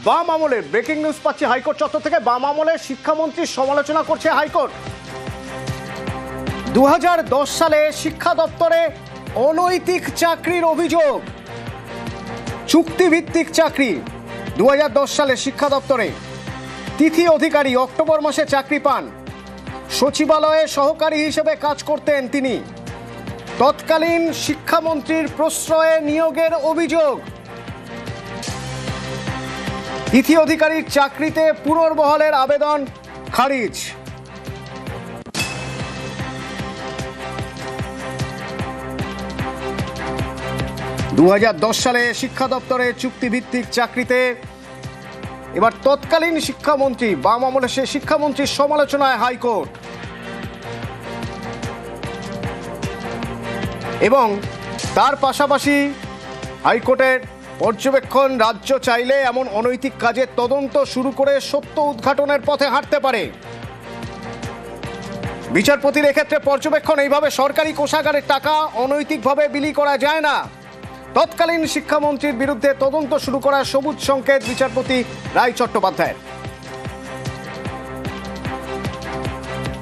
বাম আমলের breaking news পাচ্ছি হাইকোর্ট চত্বর থেকে। বাম আমলের শিক্ষামন্ত্রীর সমালোচনা করছে হাইকোর্ট। 2010 সালে শিক্ষা দপ্তরে অনৈতিক চাকরির অভিযোগ, চুক্তিভিত্তিক চাকরি। 2010 সালে শিক্ষা দপ্তরে তিথি অধিকারী অক্টোবর মাসে চাকরি পান। সচিবালয়ে সহকারী হিসেবে কাজ করতেন তিনি। তৎকালীন শিক্ষামন্ত্রীর প্রশ্রয়ে নিয়োগের অভিযোগ। তিথি অধিকারীর চাকরিতে পুনর্বহালের আবেদন খারিজ। দু সালে শিক্ষা দপ্তরে চুক্তিভিত্তিক চাকরিতে এবার তৎকালীন শিক্ষামন্ত্রী, বাম আমলে সে শিক্ষামন্ত্রীর সমালোচনায় হাইকোর্ট। এবং তার পাশাপাশি হাইকোর্টের পর্যবেক্ষণ, রাজ্য চাইলে এমন অনৈতিক কাজের তদন্ত শুরু করে সত্য উদ্ঘাটনের পথে হাঁটতে পারে। বিচারপতির এক্ষেত্রে পর্যবেক্ষণ, এইভাবে সরকারি কোষাগারের টাকা অনৈতিকভাবে বিলি করা যায় না। তৎকালীন শিক্ষামন্ত্রীর বিরুদ্ধে তদন্ত শুরু করার সবুজ সংকেত বিচারপতি রায় চট্টোপাধ্যায়ের।